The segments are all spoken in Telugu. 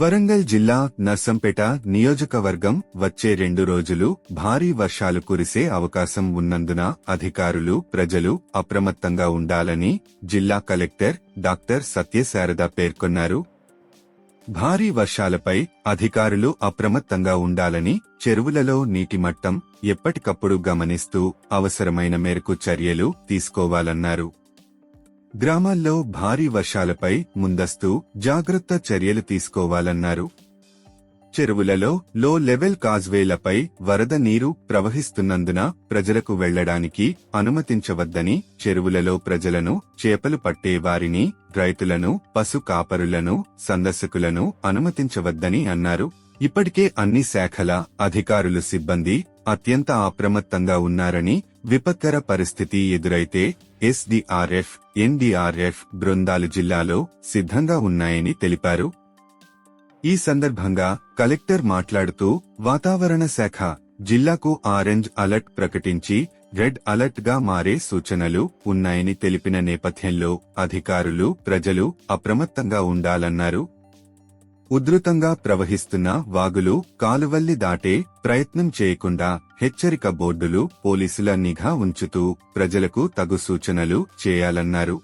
వరంగల్ జిల్లా నర్సంపేట నియోజకవర్గం వచ్చే 2 రోజులు భారీ వర్షాలు కురిసే అవకాశం ఉన్నందున అధికారులు ప్రజలు అప్రమత్తంగా ఉండాలని జిల్లా కలెక్టర్ డాక్టర్ సత్యశారద పేర్కొన్నారు. భారీ వర్షాలపై అధికారులు అప్రమత్తంగా ఉండాలని, చెరువులలో నీటి మట్టం ఎప్పటికప్పుడు గమనిస్తూ అవసరమైన మేరకు చర్యలు తీసుకోవాలన్నారు. గ్రామాల్లో భారీ వర్షాలపై ముందస్తు జాగ్రత్త చర్యలు తీసుకోవాలన్నారు. చెరువులలో లో లెవెల్ కాజ్వేలపై వరద నీరు ప్రవహిస్తున్నందున ప్రజలకు వెళ్లడానికి అనుమతించవద్దని, చెరువులలో ప్రజలను, చేపలు పట్టే వారిని, రైతులను, పశు కాపరులను, సందర్శకులను అనుమతించవద్దని అన్నారు. ఇప్పటికే అన్ని శాఖల అధికారులు సిబ్బంది అత్యంత అప్రమత్తంగా ఉన్నారని, విపత్కర పరిస్థితి ఎదురైతే ఎస్డీఆర్ఎఫ్, ఎన్డీఆర్ఎఫ్ బృందాలు జిల్లాలో సిద్ధంగా ఉన్నాయని తెలిపారు. ఈ సందర్భంగా కలెక్టర్ మాట్లాడుతూ వాతావరణ శాఖ జిల్లాకు ఆరెంజ్ అలర్ట్ ప్రకటించి రెడ్ అలర్ట్ గా మారే సూచనలు ఉన్నాయని తెలిపిన నేపథ్యంలో అధికారులు ప్రజలు అప్రమత్తంగా ఉండాలన్నారు. ఉధృతంగా ప్రవహిస్తున్న వాగులు, కాలువల్ని దాటే ప్రయత్నం చేయకుండా హెచ్చరిక బోర్డులు, పోలీసుల నిఘా ఉంచుతూ ప్రజలకు తగు సూచనలు చేయాలన్నారు.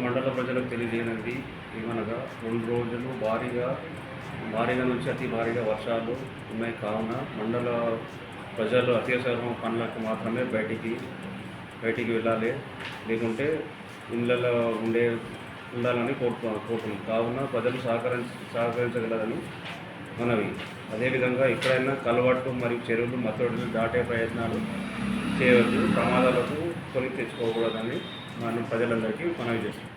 మండల ప్రజలకు తెలియజేయనిది ఏమనగా 2 రోజులు భారీగా నుంచి అతి భారీగా వర్షాలు ఉన్నాయి. కావున మండల ప్రజలు అత్యవసర పనులకు మాత్రమే బయటికి వెళ్ళాలి, లేకుంటే ఇళ్లలో ఉండాలని కోరుతున్నాం. కావున ప్రజలు సహకరించగలరని మనవి. అదేవిధంగా ఎక్కడైనా కలవట్లు మరియు చెరువులు, మత్తడులు దాటే ప్రయత్నాలు చేయవద్దు, ప్రమాదాలకు కొని తెచ్చుకోకూడదని మనం ప్రజలందరికీ మనవి చేస్తాం.